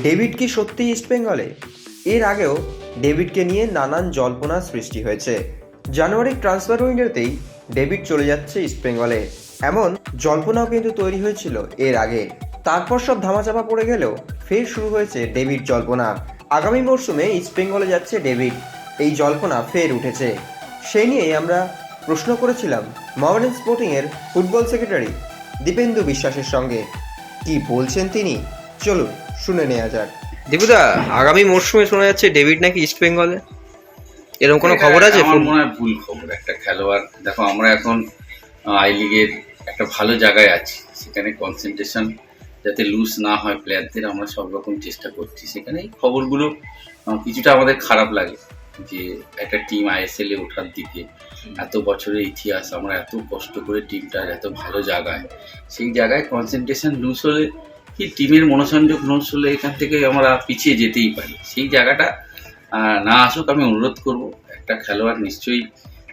David কি সত্যিই ইস্টবেঙ্গলে? এর আগেও ডেভিডকে নিয়ে নানান জল্পনা সৃষ্টি হয়েছে। জানুয়ারির ট্রান্সফার উইন্ডোতেই ডেভিড চলে যাচ্ছে ইস্টবেঙ্গলে, এমন জল্পনাও কিন্তু তৈরি হয়েছিল এর আগে। তারপর সব ধামাচাপা পড়ে গেলেও ফের শুরু হয়েছে ডেভিড জল্পনা। আগামী মরশুমে ইস্টবেঙ্গলে যাচ্ছে ডেভিড, এই জল্পনা ফের উঠেছে। সেই নিয়েই আমরা প্রশ্ন করেছিলাম মোহামেডান স্পোর্টিংয়ের ফুটবল সেক্রেটারি দীপেন্দু বিশ্বাসের সঙ্গে। কি বলছেন তিনি, চলুন শুনে নেওয়া যাক। দীপুদা, আগামী মরশুমে শোনা যাচ্ছে ডেভিড নাকি ইস্ট বেঙ্গলে, এরকম কোনো খবর আছে? আমার মনে হয় ভুল খবর। একটা খেলোয়াড়, দেখো আমরা এখন আই লিগের একটা ভালো জায়গায় আছি, সেখানে কনসেন্ট্রেশন যাতে লুজ না হয় প্লেয়ারদের, আমরা সব রকম চেষ্টা করছি। সেখানে এই খবরগুলো কিছুটা আমাদের খারাপ লাগে যে একটা টিম আইএসএল এ ওঠার দিকে, এত বছরের ইতিহাস, আমরা এত কষ্ট করে টিমটা এত ভালো জায়গায়, সেই জায়গায় কনসেন্ট্রেশন লুজ হলে কি টিমের মনোসংযোগ লুজ হলে এখান থেকে আমরা পিছিয়ে যেতেই পারি। সেই জায়গাটা না আসুক, আমি অনুরোধ করব। একটা খেলোয়াড় নিশ্চয়ই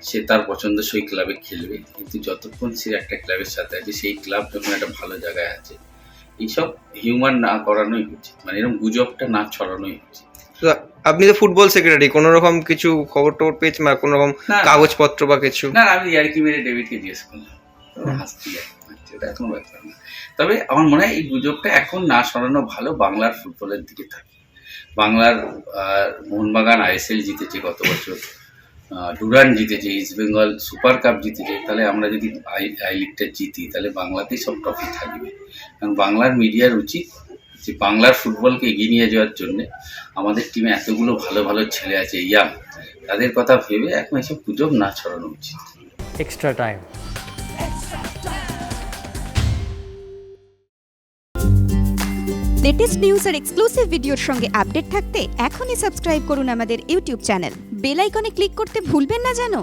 সে তার পছন্দসই ক্লাবে খেলবে, কিন্তু যতক্ষণ সে একটা ক্লাবের সাথে আছে, সেই ক্লাব যখন একটা ভালো জায়গায় আছে, এইসব হিউম্যান না করানোই উচিত, মানে এরকম গুজবটা না ছড়ানোই উচিত। আপনি তো ফুটবল সেক্রেটারি, কোনো রকম কিছু খবর টবর পেয়েছেন বা কোনো রকম কাগজপত্র বা কিছু? না, আমি ইয়ার্কি মেরে ডেভিডকে জিজ্ঞেস করলাম, হাসছি, এটা এখনো ব্যাপার না। তবে আমার মনে হয় এই গুজবটা এখন না সরানো ভালো, বাংলার ফুটবলের দিকে থাকে। বাংলার মোহনবাগান আইএসএল জিতেছে গত বছর, ডুরান্ড জিতেছে, ইস্ট বেঙ্গল সুপার কাপ জিতেছে। তাহলে আমরা যদি আই লিগটা জিতি, তাহলে বাংলাতেই সব ট্রফি থাকবে। কারণ বাংলার মিডিয়ার উচিত যে বাংলার ফুটবলকে এগিয়ে নিয়ে যাওয়ার জন্য আমাদের টিমে এতগুলো ভালো ভালো ছেলে আছে ইয়াং, তাদের কথা ভেবে এখন এসব গুজব না ছড়ানো উচিত। Extra time. লেটেস্ট নিউজ আর এক্সক্লুসিভ ভিডিওর সঙ্গে আপডেট থাকতে এখনই সাবস্ক্রাইব করুন আমাদের ইউটিউব চ্যানেল। বেল আইকনে ক্লিক করতে ভুলবেন না যেন।